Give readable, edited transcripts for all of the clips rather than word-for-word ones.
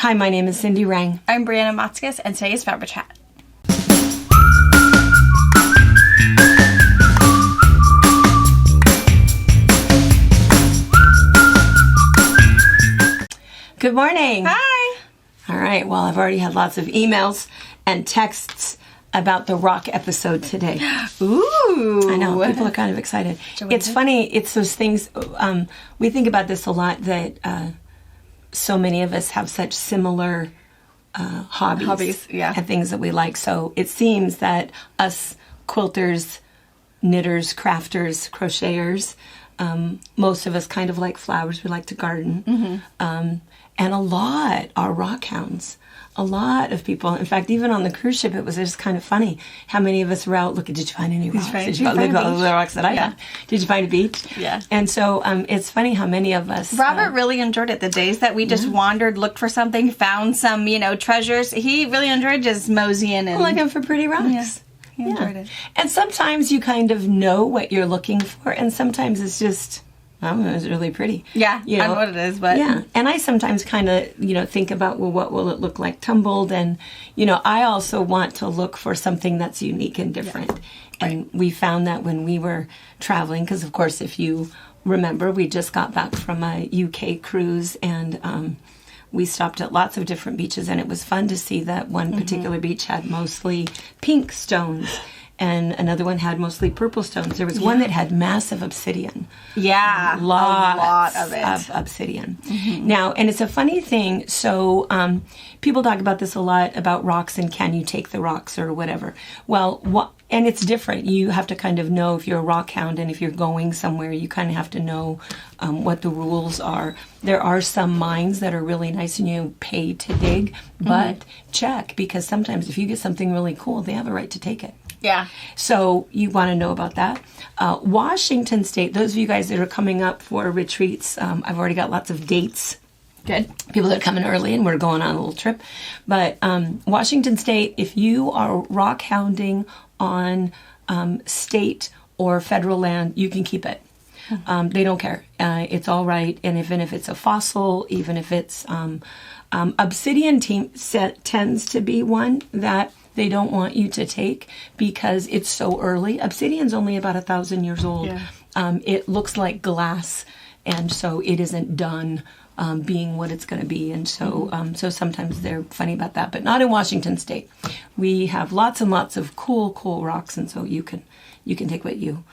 Hi, my name is Cindy Rang. I'm Brianna Matskis, and today is FabriChat. Good morning. Hi. All right, well, I've already had lots of emails and texts about the rock episode today. Ooh. I know, people are kind of excited. It's funny, it's those things, we think about this a lot, that so many of us have such similar hobbies and things that we like. So it seems that us quilters, knitters, crafters, crocheters, most of us kind of like flowers. We like to garden. And a lot are rock hounds. A lot of people. In fact, even on the cruise ship, it was just kind of funny how many of us were out looking. Did you find any rocks? Did you find all the rocks that I found? Did you find a beach? Yeah. And so it's funny how many of us. Robert really enjoyed it. The days that we just wandered, looked for something, found some, treasures. He really enjoyed just moseying and looking for pretty rocks. Yeah. He enjoyed it. And sometimes you kind of know what you're looking for, and sometimes it's just. Oh, it was really pretty. Yeah, I know what it is, but... Yeah, and I sometimes kind of, think about, well, what will it look like tumbled? And, I also want to look for something that's unique and different. Yeah. And we found that when we were traveling, because, of course, if you remember, we just got back from a UK cruise, and we stopped at lots of different beaches, and it was fun to see that one particular beach had mostly pink stones. And another one had mostly purple stones. There was one that had massive obsidian. Yeah, a lot of it. Of obsidian. Now, and it's a funny thing. So people talk about this a lot, about rocks and can you take the rocks or whatever. Well, and it's different. You have to kind of know if you're a rock hound, and if you're going somewhere, you kind of have to know what the rules are. There are some mines that are really nice and you pay to dig, but check, because sometimes if you get something really cool, they have a right to take it. Yeah. So you want to know about that. Washington State, those of you guys that are coming up for retreats, I've already got lots of dates. Good. People that are coming early, and we're going on a little trip. But Washington State, if you are rock hounding on state or federal land, you can keep it. They don't care. It's all right. And even if it's a fossil, even if it's obsidian tends to be one that they don't want you to take because it's so early. Obsidian's only about 1,000 years old. Yeah. It looks like glass, and so it isn't done being what it's going to be. And so so sometimes they're funny about that, but not in Washington State. We have lots and lots of cool rocks, and so you can take what you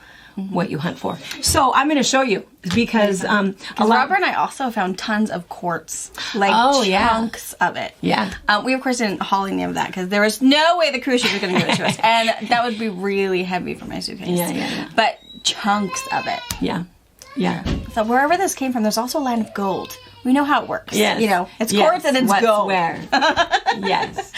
hunt for. So I'm going to show you, because Robert and I also found tons of quartz, chunks of it. Yeah. We of course didn't haul any of that because there was no way the cruise ship was going to give it to us, and that would be really heavy for my suitcase. Yeah. But chunks of it. Yeah. So wherever this came from, there's also a land of gold. We know how it works. Yes. It's quartz and it's What's gold. Where? Yes.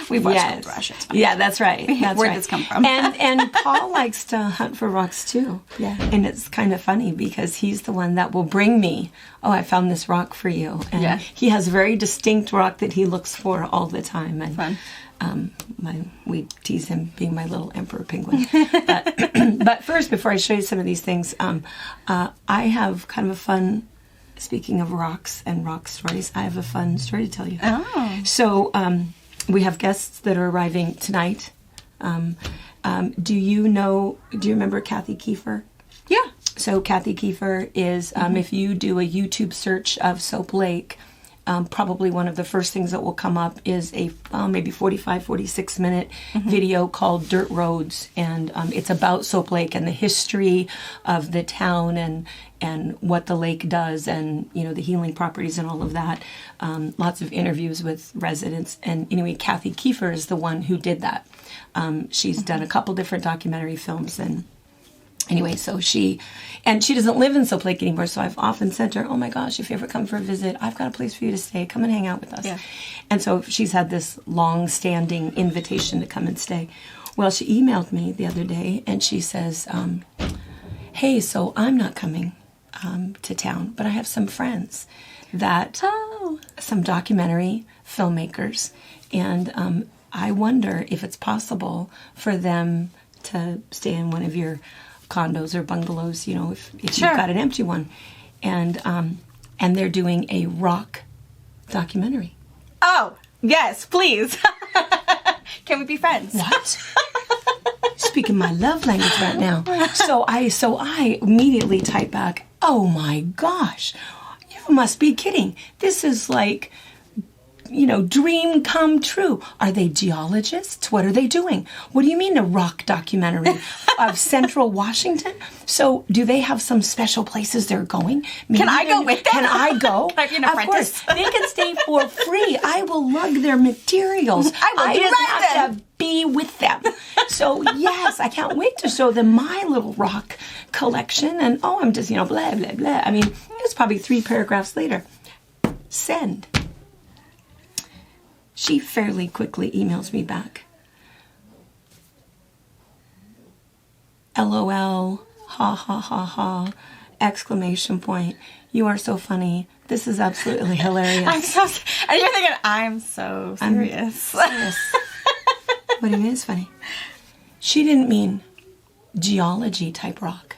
We've watched gold rush. Yeah, that's right. Where'd this come from? And Paul likes to hunt for rocks too. Yeah. And it's kind of funny because he's the one that will bring me, I found this rock for you. And he has a very distinct rock that he looks for all the time. And fun. We tease him being my little emperor penguin. But first, before I show you some of these things, I have kind of a fun. Speaking of rocks and rock stories, I have a fun story to tell you. Oh. So we have guests that are arriving tonight. Do you remember Kathy Kiefer? Yeah. So Kathy Kiefer is, if you do a YouTube search of Soap Lake, probably one of the first things that will come up is a maybe 45, 46 minute video called Dirt Roads. And it's about Soap Lake and the history of the town and what the lake does, and the healing properties and all of that. Lots of interviews with residents. And anyway, Kathy Kiefer is the one who did that. She's done a couple different documentary films, and anyway, so she doesn't live in Soap Lake anymore, so I've often sent her, oh my gosh, if you ever come for a visit, I've got a place for you to stay. Come and hang out with us. Yeah. And so she's had this long-standing invitation to come and stay. Well, she emailed me the other day, and she says, hey, so I'm not coming to town, but I have some friends that, some documentary filmmakers, and I wonder if it's possible for them to stay in one of your condos or bungalows, if you've got an empty one. And they're doing a rock documentary. Oh, yes, please. Can we be friends? What? Speaking my love language right now. So I immediately type back, oh my gosh, you must be kidding. This is like, dream come true. Are they geologists? What are they doing? What do you mean a rock documentary of Central Washington? So do they have some special places they're going? Maybe Can I go with them? Can I go? Can I be an Of apprentice? course. They can stay for free. I will lug their materials. I will just direct have them. to be with them. So yes, I can't wait to show them my little rock collection. And I'm just, blah, blah, blah. I mean, it was probably 3 paragraphs later. Send. She fairly quickly emails me back. LOL, ha ha ha ha, exclamation point. You are so funny. This is absolutely hilarious. And you're thinking, I'm so serious. Yes. What do you mean it's funny? She didn't mean geology type rock.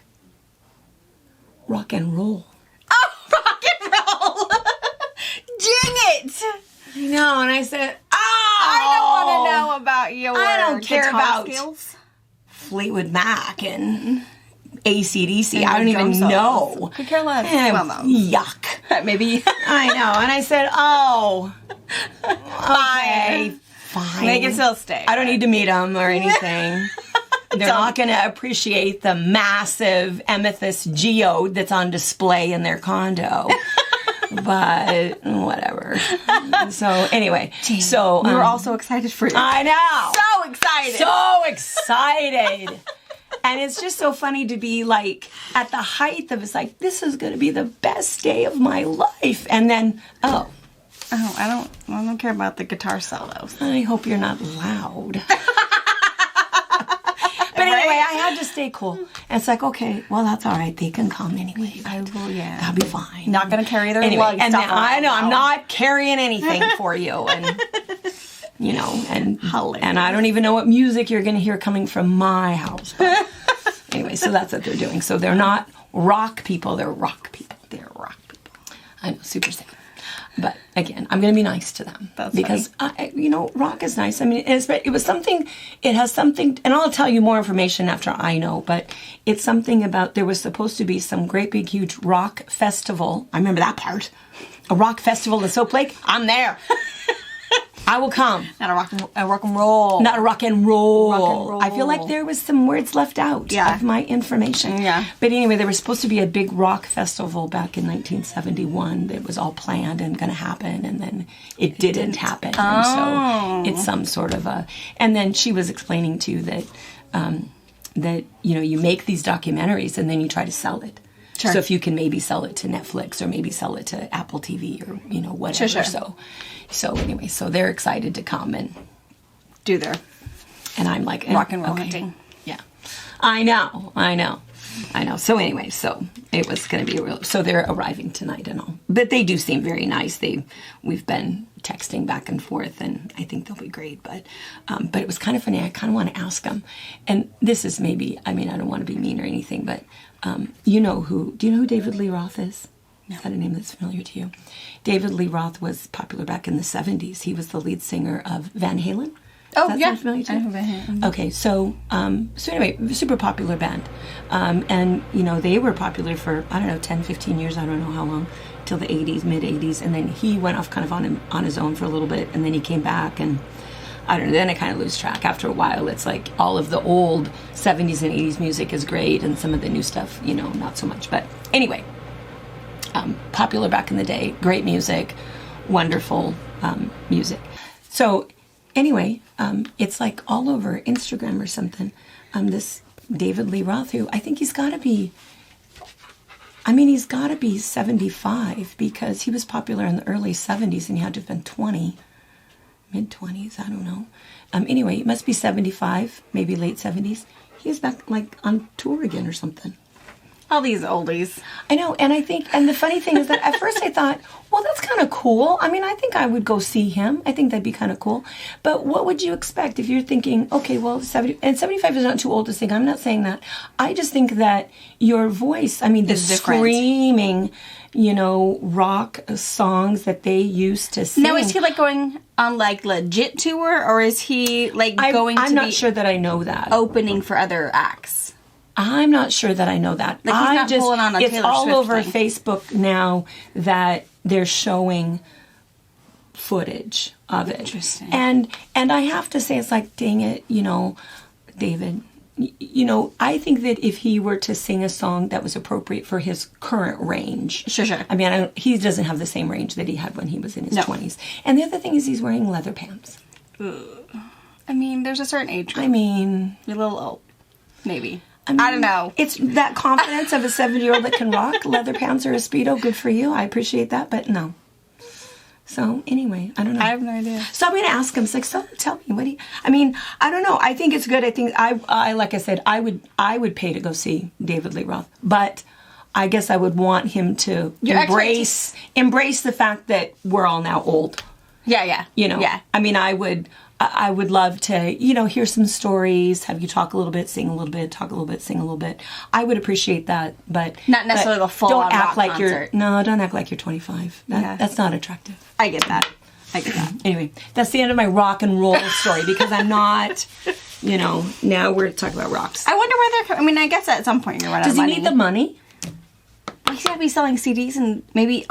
Rock and roll. Oh, rock and roll! Dang it! I know, and I said, I don't want to know about your I don't care guitar about skills. Fleetwood Mac and AC/DC. And I don't drum even solos. know. Could care less. Yuck. Maybe. I know. And I said, okay, fine. They can still stay. I don't need to meet them or anything. They're not going to appreciate the massive amethyst geode that's on display in their condo. But whatever. So anyway, we were all so excited for you. I know. So excited. So excited. And it's just so funny to be like at the height of it's like, this is going to be the best day of my life. And then, I don't care about the guitar solos. I hope you're not loud. But anyway, I had to stay cool. And it's like, okay, well, that's all right. They can come anyway. I will, yeah. That'll be fine. Not going to carry their Anyway, lug and stuff then, I know, around. I'm not carrying anything for you. And, and I don't even know what music you're going to hear coming from my house. But anyway, so that's what they're doing. So they're not rock people. They're rock people. They're rock people. I know, super sad. But again, I'm going to be nice to them. That's because, rock is nice. I mean, it was something, it has something, and I'll tell you more information after I know, but it's something about, there was supposed to be some great big huge rock festival. I remember that part. A rock festival in Soap Lake. I'm there. I will come. Not a rock and roll. Not a rock and roll. Rock and roll. I feel like there was some words left out of my information. Yeah. But anyway, there was supposed to be a big rock festival back in 1971 that was all planned and going to happen, and then it didn't happen. Oh. And so it's some sort of a... And then she was explaining, too, that you make these documentaries and then you try to sell it. Sure. So if you can maybe sell it to Netflix or maybe sell it to Apple TV or, whatever. Sure. So anyway, so they're excited to come and do their and I'm like rock and roll okay. hunting. Yeah, I know. So anyway, so it was going to be so they're arriving tonight and all, but they do seem very nice. We've been texting back and forth, and I think they'll be great. But it was kind of funny. I kind of want to ask them, and this is maybe. I mean, I don't want to be mean or anything, but do you know who David Lee Roth is? No. Is that a name that's familiar to you? David Lee Roth was popular back in the 70s. He was the lead singer of Van Halen. Oh, yeah. Familiar to you? I know Van Halen. Okay, so anyway, super popular band. And, they were popular for, 10, 15 years, I don't know how long, till the 80s, mid-80s. And then he went off kind of on his own for a little bit, and then he came back, and I don't know, then I kind of lose track. After a while, it's like all of the old 70s and 80s music is great, and some of the new stuff, not so much. But anyway... popular back in the day, great music, wonderful music. So anyway, it's like all over Instagram or something. This David Lee Roth, who I think he's got to be 75 because he was popular in the early 70s and he had to have been 20, mid-20s, I don't know. Anyway, it must be 75, maybe late 70s. He was back like on tour again or something. All these oldies. I know, and I think, and the funny thing is that at first I thought, well, that's kind of cool. I mean, I think I would go see him. I think that'd be kind of cool. But what would you expect if you're thinking, okay, well, 75 is not too old to sing. I'm not saying that. I just think that your voice, I mean, the screaming, rock songs that they used to sing. Now, is he like going on like legit tour, or is he like going to I'm not sure that I know that. Opening for other acts? I'm not sure that I know that. Like he's not pulling on a it's Taylor all Swift over thing. Facebook now that they're showing footage of it. Interesting. And I have to say, it's like, dang it, David. I think that if he were to sing a song that was appropriate for his current range. Sure. I mean, he doesn't have the same range that he had when he was in his 20s. And the other thing is he's wearing leather pants. I mean, there's a certain age group. I mean, You're a little old. Maybe. I mean, I don't know. It's that confidence of a 70-year-old that can rock leather pants or a Speedo. Good for you. I appreciate that, but no. So anyway, I don't know. I have no idea. So I'm going to ask him. It's like, so tell me, what do you? I mean, I don't know. I think it's good. I think I like I said, I would pay to go see David Lee Roth, but I guess I would want him to embrace the fact that we're all now old. Yeah. Yeah. I mean, I would love to, hear some stories, have you talk a little bit, sing a little bit, talk a little bit, sing a little bit. I would appreciate that, but not necessarily the full don't act rock like concert. don't act like you're 25. That's not attractive. I get that. Anyway, that's the end of my rock and roll story because I'm not, now we're talking about rocks. I wonder where they're. I mean, I guess at some point you're running out of money. Does he need the money? He's got to be selling CDs and maybe,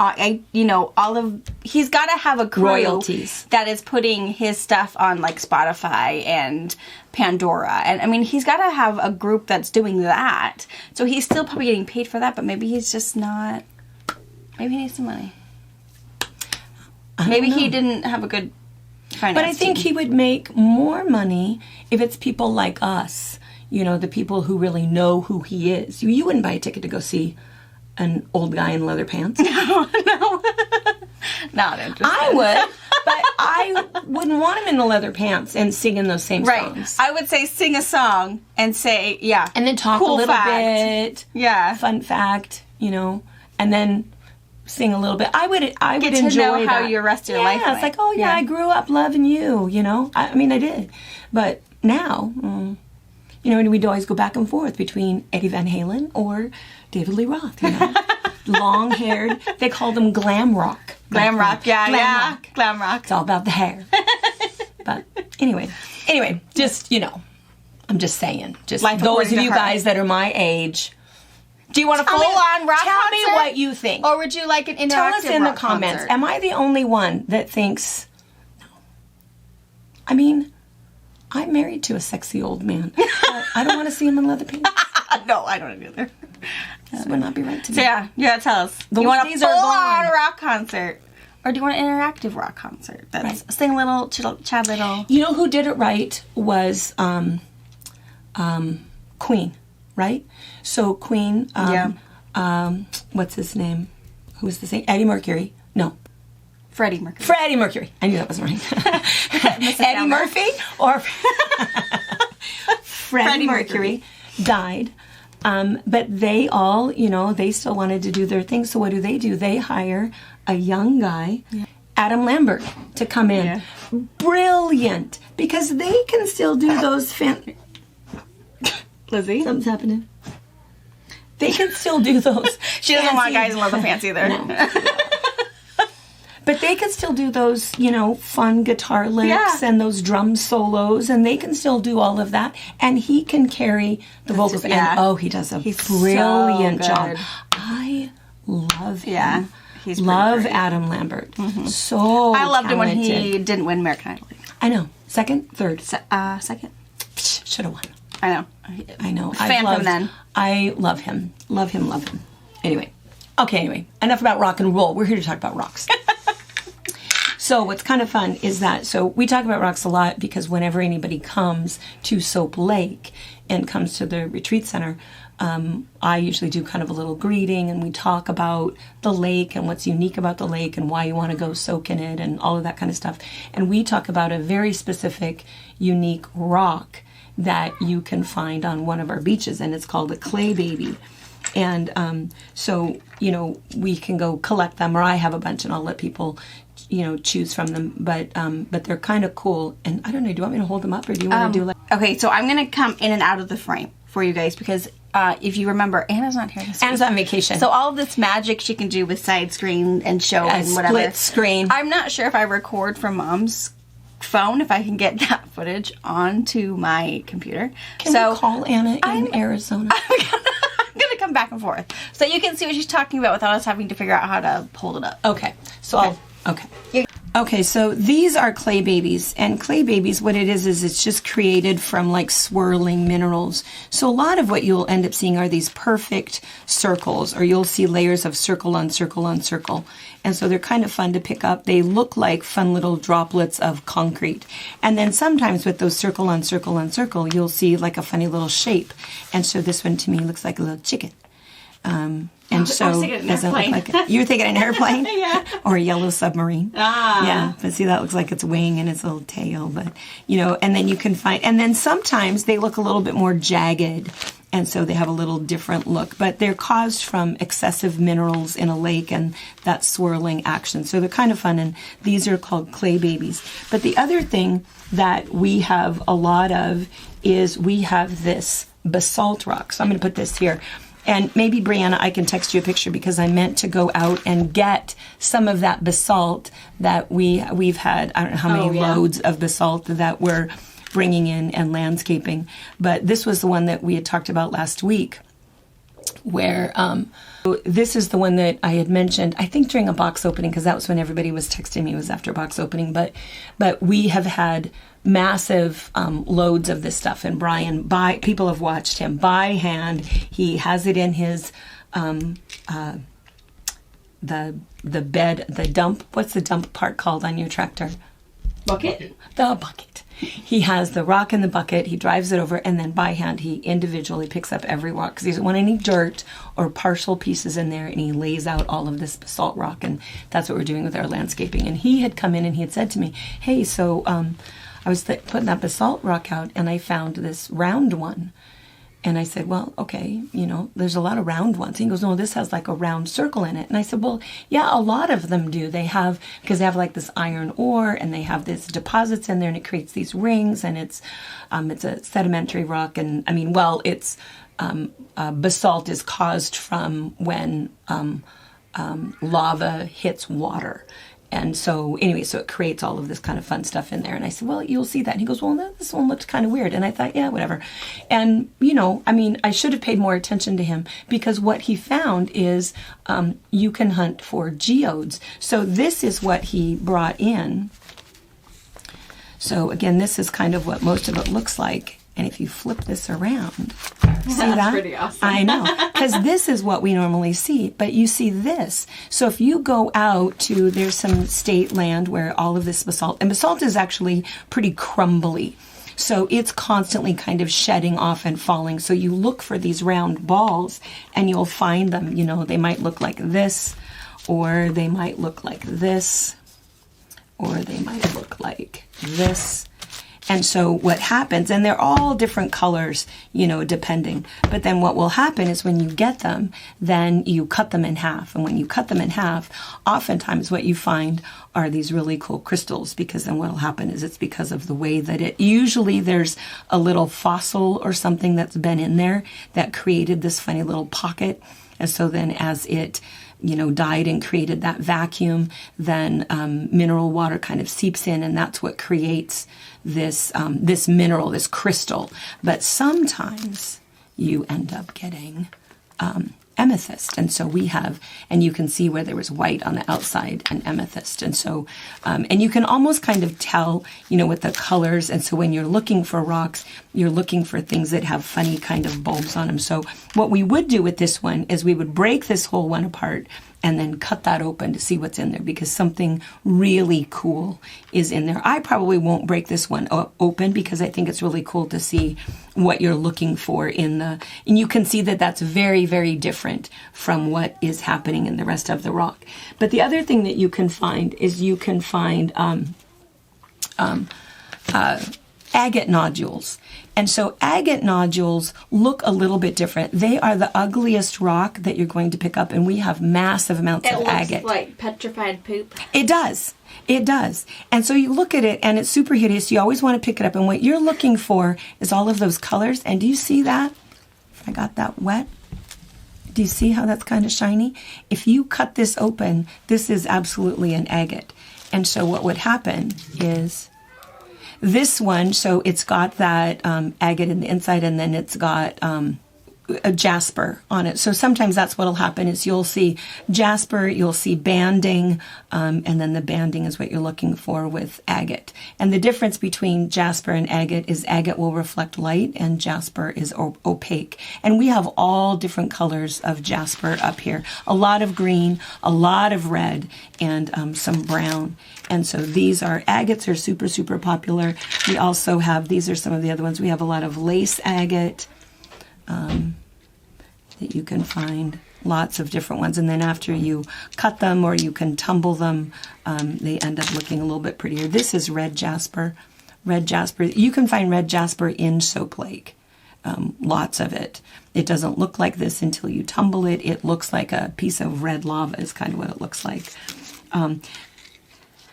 he's got to have a crew royalties that is putting his stuff on like Spotify and Pandora. And I mean, he's got to have a group that's doing that. So he's still probably getting paid for that, but maybe he's just not, maybe he needs some money. Maybe he didn't have a good finance But I think team. he would make more money if it's people like us, the people who really know who he is. You wouldn't buy a ticket to go see an old guy in leather pants. No. Not interested. I would, but I wouldn't want him in the leather pants and singing those same songs. I would say sing a song and say, and then talk cool a little fact. bit, fun fact, and then sing a little bit. I would Get enjoy to know how that. your rest of your life it's like, I grew up loving you, I mean, I did. But now, and we'd always go back and forth between Eddie Van Halen or David Lee Roth, long-haired. They called them glam rock. Glam rock, Glam rock. Glam rock. It's all about the hair. But anyway, just, I'm just saying. Just Life those according of to you her. guys that are my age. Do you want a full-on rock Tell concert? me what you think. Or would you like an interactive Tell us in the rock comments. concert? Am I the only one that thinks, no? I mean, I'm married to a sexy old man. But I don't want to see him in leather pants. No, I don't either. This would not be right to me. So yeah, tell us. Those you want a days are full-on gone. rock concert? Or do you want an interactive rock concert? That's sing a little, chat little. You know who did it right was Queen, right? So Queen, what's his name? Who was the same? Eddie Mercury. No. Freddie Mercury. Freddie Mercury. I knew that wasn't right. Eddie Murphy or Freddie Mercury died. But they all, they still wanted to do their thing. So what do? They hire a young guy, Adam Lambert, to come in. Yeah. Brilliant. Because they can still do those Lizzie? Something's happening. They can still do those. She doesn't want guys in leather pants either. No. But they can still do those, fun guitar licks and those drum solos, and they can still do all of that. And he can carry the vocals. Yeah. And he does a brilliant so job. I love him. Yeah, he's love great. Adam Lambert. Mm-hmm. So I loved him when talented. he didn't win American Idol. I know. Second, third, Second. should have won. I know. Fan from then. I love him. Love him. Anyway. Enough about rock and roll. We're here to talk about rocks. So what's kind of fun is that, we talk about rocks a lot because whenever anybody comes to Soap Lake and comes to the retreat center, I usually do kind of a little greeting and we talk about the lake and what's unique about the lake and why you want to go soak in it and all of that kind of stuff. And we talk about a very specific, unique rock that you can find on one of our beaches, and it's called a clay baby. And so, you know, we can go collect them, or I have a bunch and I'll let people, you know, choose from them. But they're kind of cool. And I don't know, do you want me to hold them up, or do you want to do like... Okay, so I'm going to come in and out of the frame for you guys, because if you remember, Anna's not here this week. Anna's on vacation. So all of this magic she can do with side screen and show and whatever. Split screen. I'm not sure if I record from Mom's phone, if I can get that footage onto my computer. Can you call Anna in Arizona? I'm going to come back and forth. So you can see what she's talking about without us having to figure out how to hold it up. Okay. So Okay, so these are clay babies, and clay babies, what it is it's just created from like swirling minerals. So a lot of what you'll end up seeing are these perfect circles, or you'll see layers of circle on circle on circle. And so they're kind of fun to pick up. They look like fun little droplets of concrete. And then sometimes with those circle on circle on circle, you'll see like a funny little shape. And so this one to me looks like a little chicken. And so doesn't look like it. You were thinking an airplane? Yeah. Or a yellow submarine. Ah. Yeah. But see, that looks like its wing and its little tail. But, you know, and then you can find, and then sometimes they look a little bit more jagged. And so they have a little different look. But they're caused from excessive minerals in a lake and that swirling action. So they're kind of fun. And these are called clay babies. But the other thing that we have a lot of is we have this basalt rock. So I'm going to put this here. And maybe, Brianna, I can text you a picture, because I meant to go out and get some of that basalt that we've had, I don't know how many loads of basalt that we're bringing in and landscaping. But this was the one that we had talked about last week, where this is the one that I had mentioned, I think during a box opening, because that was when everybody was texting me, it was after box opening. But we have had massive loads of this stuff, and Brian, people have watched him by hand. He has it in his the bed, the dump. What's the dump part called on your tractor? Bucket? The bucket. He has the rock in the bucket. He drives it over, and then by hand he individually picks up every rock, because he doesn't want any dirt or partial pieces in there, and he lays out all of this basalt rock, and that's what we're doing with our landscaping. And he had come in and he had said to me, hey, so I was putting that basalt rock out, and I found this round one. And I said, well, okay, you know, there's a lot of round ones. He goes, no, this has like a round circle in it. And I said, well, yeah, a lot of them do. They have, because they have like this iron ore, and they have this deposits in there, and it creates these rings, and it's a sedimentary rock. And I mean, well, it's basalt is caused from when lava hits water. And so anyway, so it creates all of this kind of fun stuff in there. And I said, well, you'll see that. And he goes, well, this one looked kind of weird. And I thought, yeah, whatever. And, you know, I mean, I should have paid more attention to him, because what he found is you can hunt for geodes. So this is what he brought in. So again, this is kind of what most of it looks like. And if you flip this around, see that? Pretty awesome. I know, because this is what we normally see, but you see this. So if you go out to, there's some state land where all of this basalt, and basalt is actually pretty crumbly. So it's constantly kind of shedding off and falling. So you look for these round balls, and you'll find them. You know, they might look like this, or they might look like this, or they might look like this. And so what happens, and they're all different colors, you know, depending. But then what will happen is when you get them, then you cut them in half. And when you cut them in half, oftentimes what you find are these really cool crystals, because then what will happen is it's because of the way that usually there's a little fossil or something that's been in there that created this funny little pocket. And so then as it, you know, died and created that vacuum, then mineral water kind of seeps in, and that's what creates this this mineral, this crystal. But sometimes you end up getting amethyst, and so we have, and you can see where there was white on the outside and amethyst, and so and you can almost kind of tell, you know, with the colors. And so when you're looking for rocks, you're looking for things that have funny kind of bulbs on them. So what we would do with this one is we would break this whole one apart and then cut that open to see what's in there, because something really cool is in there. I probably won't break this one open, because I think it's really cool to see what you're looking for in the, and you can see that that's very, very different from what is happening in the rest of the rock. But the other thing that you can find is you can find agate nodules. And so agate nodules look a little bit different. They are the ugliest rock that you're going to pick up, and we have massive amounts of agate. It looks like petrified poop. It does. It does. And so you look at it, and it's super hideous. You always want to pick it up. And what you're looking for is all of those colors. And do you see that? If I got that wet. Do you see how that's kind of shiny? If you cut this open, this is absolutely an agate. And so what would happen is this one, so it's got that agate in the inside, and then it's got a jasper on it. So sometimes that's what'll happen is you'll see jasper, you'll see banding, and then the banding is what you're looking for with agate. And the difference between jasper and agate is agate will reflect light and jasper is opaque. And we have all different colors of jasper up here. A lot of green, a lot of red, and some brown. And so these are, agates are super, super popular. We also have, these are some of the other ones. We have a lot of lace agate, that you can find, lots of different ones. And then after you cut them or you can tumble them, they end up looking a little bit prettier. This is red jasper. Red jasper. You can find red jasper in Soap Lake. Lots of it. It doesn't look like this until you tumble it. It looks like a piece of red lava is kind of what it looks like.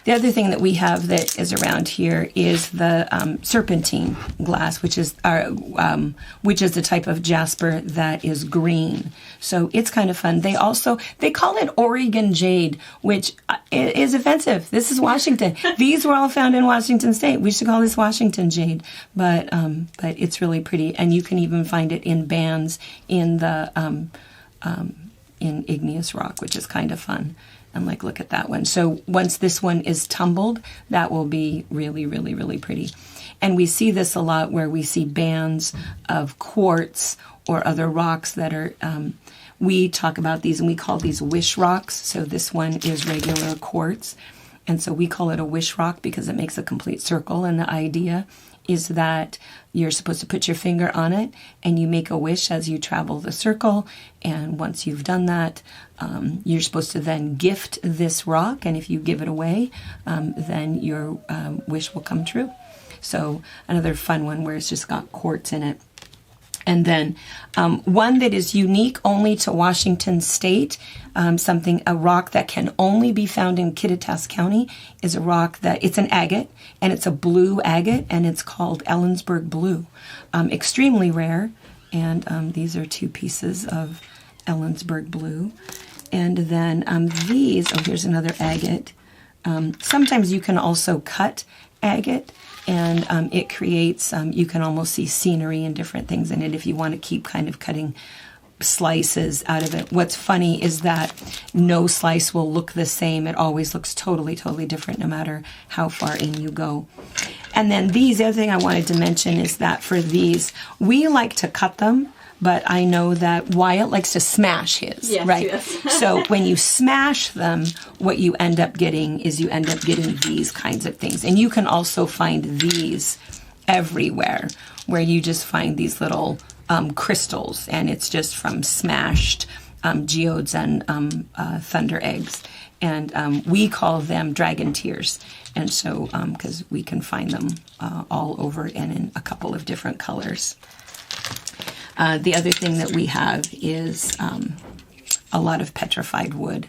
The other thing that we have that is around here is the serpentine glass, which is the type of jasper that is green. So it's kind of fun. They call it Oregon jade, which is offensive. This is Washington. These were all found in Washington State. We should call this Washington jade, but it's really pretty, and you can even find it in bands in the in igneous rock, which is kind of fun. And like, look at that one. So once this one is tumbled, that will be really, really, really pretty. And we see this a lot where we see bands of quartz or other rocks that are, we talk about these and we call these wish rocks. So this one is regular quartz. And so we call it a wish rock because it makes a complete circle. And the idea is that you're supposed to put your finger on it and you make a wish as you travel the circle. And once you've done that, you're supposed to then gift this rock. And if you give it away, then your wish will come true. So another fun one where it's just got quartz in it. And then one that is unique only to Washington State, a rock that can only be found in Kittitas County, is a rock it's an agate, and it's a blue agate, and it's called Ellensburg Blue. Extremely rare, and these are 2 pieces of Ellensburg Blue. And then here's another agate. Sometimes you can also cut agate, and it creates, you can almost see scenery and different things in it if you want to keep kind of cutting slices out of it. What's funny is that no slice will look the same. It always looks totally, totally different no matter how far in you go. And then the other thing I wanted to mention is that for these, we like to cut them, but I know that Wyatt likes to smash his, yes, right? Yes. So when you smash them, what you end up getting is these kinds of things. And you can also find these everywhere, where you just find these little crystals, and it's just from smashed geodes and thunder eggs. And we call them dragon tears. And so, because we can find them all over and in a couple of different colors. The other thing that we have is a lot of petrified wood.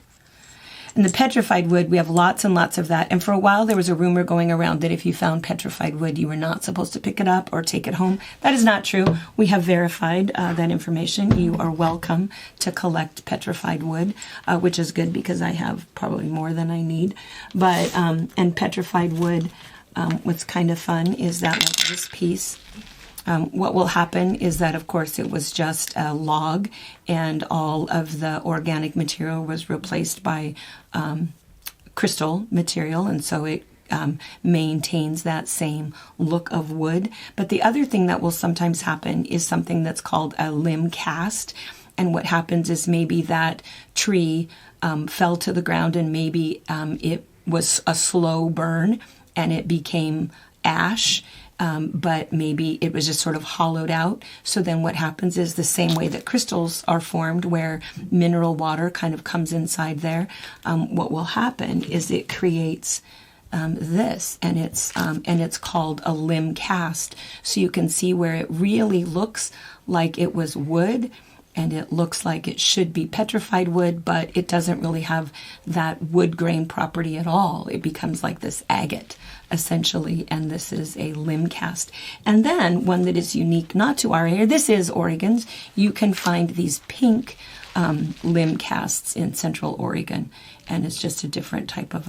And the petrified wood, we have lots and lots of that. And for a while, there was a rumor going around that if you found petrified wood, you were not supposed to pick it up or take it home. That is not true. We have verified that information. You are welcome to collect petrified wood, which is good because I have probably more than I need. But, and petrified wood, what's kind of fun is that like this piece, what will happen is that, of course, it was just a log and all of the organic material was replaced by crystal material, and so it maintains that same look of wood. But the other thing that will sometimes happen is something that's called a limb cast, and what happens is maybe that tree fell to the ground and maybe it was a slow burn and it became ash. But maybe it was just sort of hollowed out. So then what happens is the same way that crystals are formed, where mineral water kind of comes inside there, what will happen is it creates this, and it's called a limb cast. So you can see where it really looks like it was wood, and it looks like it should be petrified wood, but it doesn't really have that wood grain property at all. It becomes like this agate, essentially, and this is a limb cast. And then one that is unique, not to our area, this is Oregon's, you can find these pink limb casts in Central Oregon, and it's just a different type of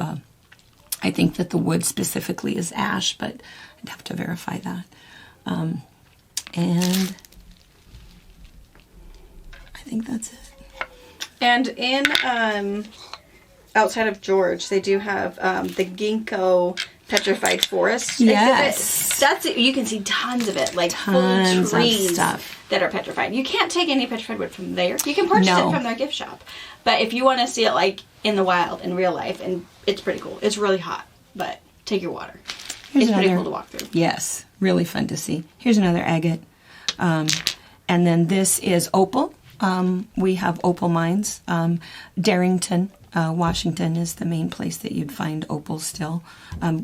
I think that the wood specifically is ash, but I'd have to verify that. And I think that's it. And in outside of George, they do have the ginkgo petrified forest Yes. exhibit. You can see tons of it, like Tons full of trees stuff. that are petrified. You can't take any petrified wood from there. You can purchase No. it from their gift shop. But if you want to see it like in the wild, in real life, and it's pretty cool. It's really hot, but take your water. It's pretty cool to walk through. Yes, really fun to see. Here's another agate. And then this is opal. We have opal mines. Darrington, Washington is the main place that you'd find opal still.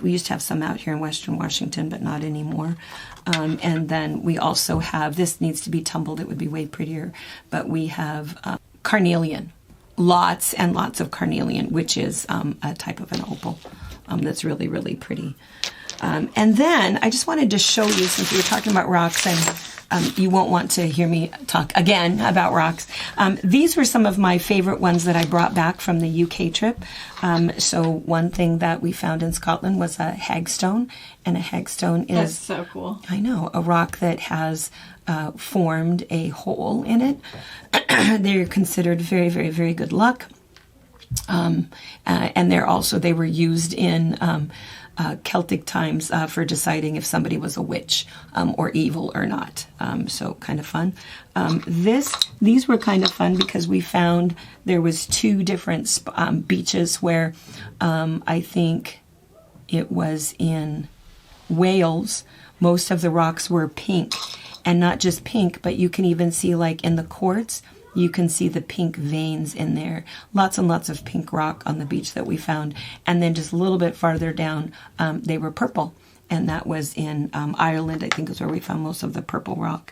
We used to have some out here in Western Washington, but not anymore. And then we also have, this needs to be tumbled, it would be way prettier, but we have carnelian. Lots and lots of carnelian, which is a type of an opal that's really, really pretty. And then I just wanted to show you, since we were talking about rocks, and you won't want to hear me talk again about rocks. These were some of my favorite ones that I brought back from the UK trip. So one thing that we found in Scotland was a hagstone, and a hagstone is... That's so cool. I know, a rock that has formed a hole in it. They're considered very, very, very good luck. And they were used in Celtic times for deciding if somebody was a witch or evil or not. So kind of fun. These were kind of fun because we found there was two different beaches where I think it was in Wales. Most of the rocks were pink, and not just pink, but you can even see, like in the quartz, you can see the pink veins in there. Lots and lots of pink rock on the beach that we found. And then just a little bit farther down, they were purple. And that was in Ireland, I think is where we found most of the purple rock.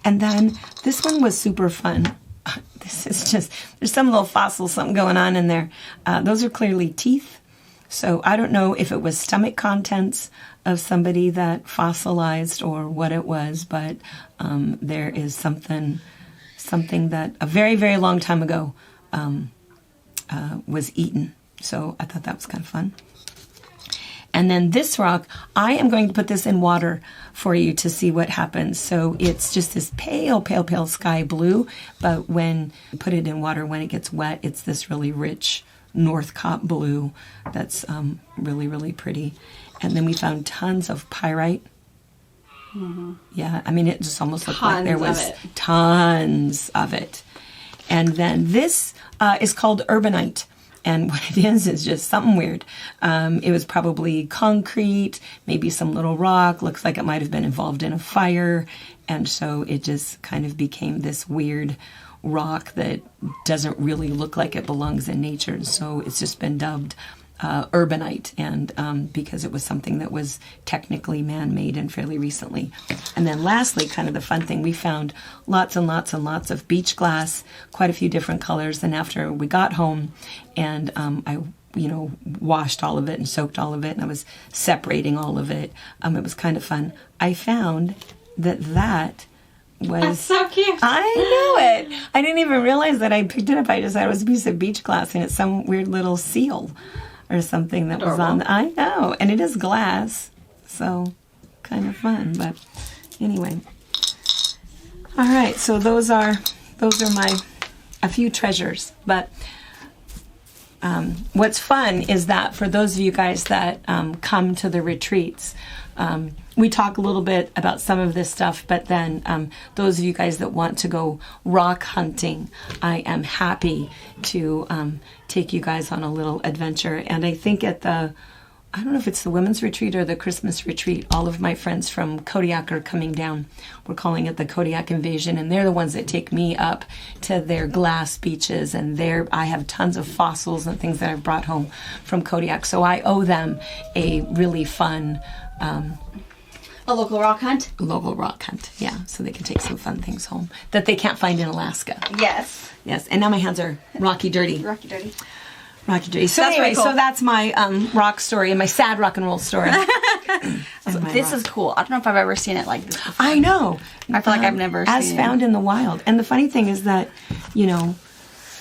And then this one was super fun. This is just, there's some little fossil, something going on in there. Those are clearly teeth. So I don't know if it was stomach contents of somebody that fossilized or what it was, but there is something that a very, very long time ago was eaten. So I thought that was kind of fun. And then this rock, I am going to put this in water for you to see what happens. So it's just this pale, pale, pale sky blue. But when you put it in water, when it gets wet, it's this really rich Northcott blue that's really, really pretty. And then we found tons of pyrite. Mm-hmm. Yeah, I mean, it just almost looked like there was tons of it. And then this is called urbanite. And what it is just something weird. It was probably concrete, maybe some little rock. Looks like it might have been involved in a fire. And so it just kind of became this weird rock that doesn't really look like it belongs in nature. So it's just been dubbed urbanite, and because it was something that was technically man-made and fairly recently. And then lastly, kind of the fun thing, we found lots and lots and lots of beach glass, quite a few different colors. And after we got home, and I washed all of it and soaked all of it, and I was separating all of it. It was kind of fun. I found that was... That's so cute. I know it. I didn't even realize that I picked it up. I just thought it was a piece of beach glass, and it's some weird little seal or something that was on. I know, and it is glass, so kind of fun. But anyway, all right. So those are a few treasures. But what's fun is that for those of you guys that come to the retreats, we talk a little bit about some of this stuff, but then those of you guys that want to go rock hunting, I am happy to take you guys on a little adventure. And I think at the I don't know if it's the women's retreat or the Christmas retreat. All of my friends from Kodiak are coming down. We're calling it the Kodiak Invasion, and they're the ones that take me up to their glass beaches, and I have tons of fossils and things that I've brought home from Kodiak. So I owe them a really fun... a local rock hunt? Local rock hunt, yeah. So they can take some fun things home that they can't find in Alaska. Yes. Yes, and now my hands are rocky dirty. Rocky dirty. Rocky dirty. So That's anyway, really cool. so that's my rock story and my sad rock and roll story. This is cool. I don't know if I've ever seen it like this before. I know. I feel like I've never as seen found in the wild. And the funny thing is that, you know,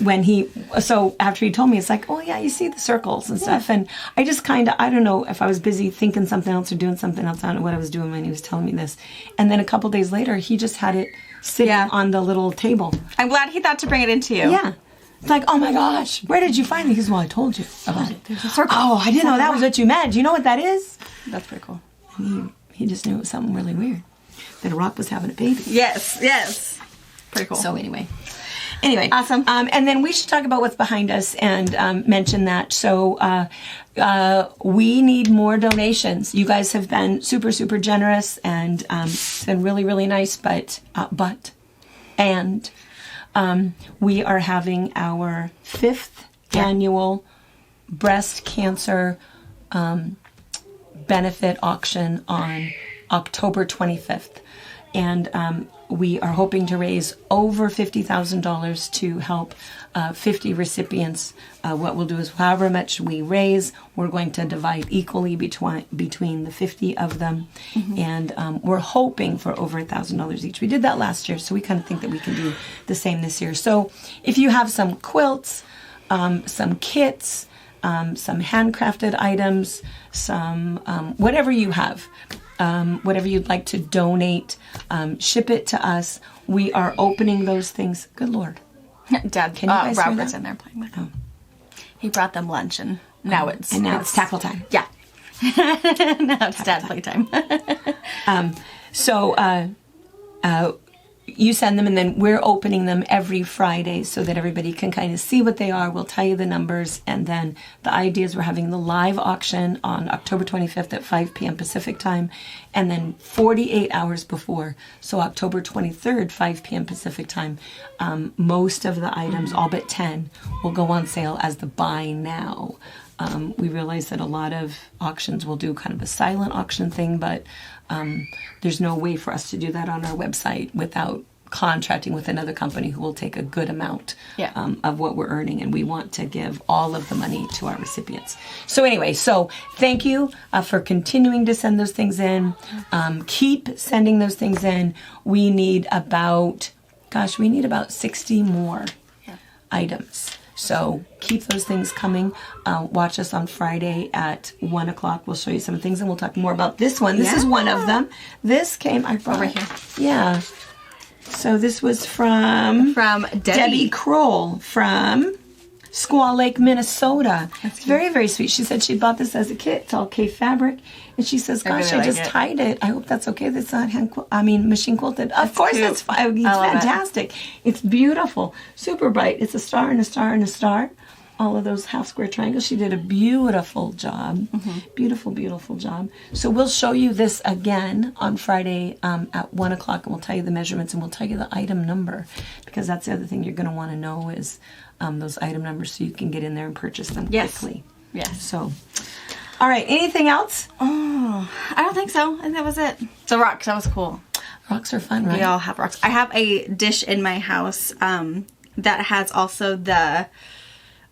after he told me, it's like, oh yeah, you see the circles and stuff. And I just kind of, I don't know if I was busy thinking something else or doing something else. I don't know what I was doing when he was telling me this. And then a couple days later, he just had it sitting on the little table. I'm glad he thought to bring it into you. Yeah. It's like, oh my gosh, where did you find it? He goes, well, I told you about it. There's a circle. Oh, I didn't know that was what you meant. Do you know what that is? That's pretty cool. And he just knew it was something really weird. That a rock was having a baby. Yes, yes. Pretty cool. So anyway. Awesome. And then we should talk about what's behind us and mention that. So we need more donations. You guys have been super, super generous, and it's been really, really nice. We are having our 5th annual breast cancer benefit auction on October 25th. And we are hoping to raise over $50,000 to help 50 recipients. What we'll do is however much we raise, we're going to divide equally between the 50 of them. Mm-hmm. And we're hoping for over $1,000 each. We did that last year, so we kind of think that we can do the same this year. So if you have some quilts, some kits, some handcrafted items, some whatever you have, whatever you'd like to donate, ship it to us. We are opening those things. Good Lord. Dad, can you guys hear Robert's that? in there playing with him. He brought them lunch, and now it's tackle time. Yeah. Now it's dad playtime. You send them, and then we're opening them every Friday so that everybody can kind of see what they are. We'll tell you the numbers, and then the idea is we're having the live auction on October 25th at 5 p.m. Pacific time, and then 48 hours before, so October 23rd, 5 p.m. Pacific time, most of the items, all but 10, will go on sale as the buy now. We realize that a lot of auctions will do kind of a silent auction thing, but there's no way for us to do that on our website without contracting with another company who will take a good amount of what we're earning, and we want to give all of the money to our recipients. So anyway, thank you for continuing to send those things in. Keep sending those things in. We need about 60 more items. So keep those things coming. Watch us on Friday at 1 o'clock. We'll show you some things, and we'll talk more about this one. This is one of them. This came over here. Yeah. So this was from Debbie Kroll from Squaw Lake, Minnesota. It's very, very sweet. She said she bought this as a kit. It's all K fabric. And she says, gosh, I just tied it. I hope that's okay. That's not machine quilted. Of course it's fine. It's fantastic. It's beautiful. Super bright. It's a star and a star and a star. All of those half square triangles. She did a beautiful job. Mm-hmm. Beautiful, beautiful job. So we'll show you this again on Friday at 1 o'clock, and we'll tell you the measurements, and we'll tell you the item number, because that's the other thing you're going to want to know is those item numbers, so you can get in there and purchase them quickly. Yes. So, all right. Anything else? Oh, I don't think so. I think that was it. So rocks. That was cool. Rocks are fun, right? We all have rocks. I have a dish in my house that has also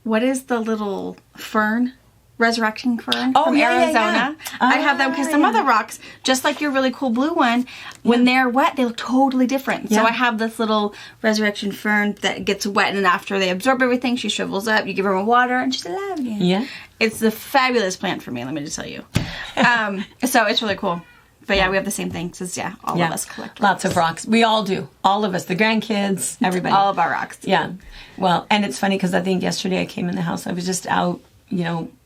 what is the little fern? Resurrection fern from Arizona. I have them because some other rocks, just like your really cool blue one, when they're wet, they look totally different. Yeah. So I have this little resurrection fern that gets wet, and after they absorb everything, she shrivels up. You give her water, and she's alive again. Yeah. It's a fabulous plant for me, let me just tell you. So it's really cool. But yeah, we have the same thing, because all of us collect rocks. Lots of rocks. We all do. All of us. The grandkids, everybody. All of our rocks. Yeah. Well, and it's funny, because I think yesterday I came in the house, I was just out,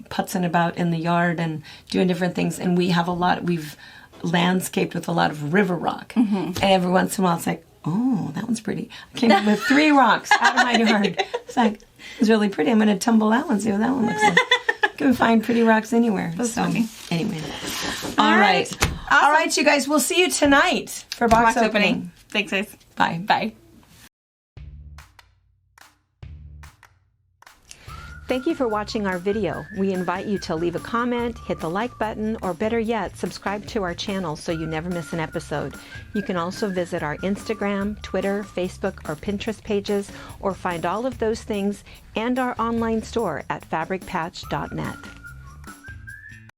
putzing about in the yard and doing different things, and we've landscaped with a lot of river rock. Mm-hmm. And every once in a while it's like, oh, that one's pretty. I came in with 3 rocks out of my yard. It's like, it's really pretty. I'm going to tumble that one, see what that one looks like. can find pretty rocks anywhere. That's funny. Anyway. All right. Awesome. All right, you guys. We'll see you tonight for box opening. Thanks, guys. Bye. Bye. Thank you for watching our video. We invite you to leave a comment, hit the like button, or better yet, subscribe to our channel so you never miss an episode. You can also visit our Instagram, Twitter, Facebook, or Pinterest pages, or find all of those things and our online store at fabricpatch.net.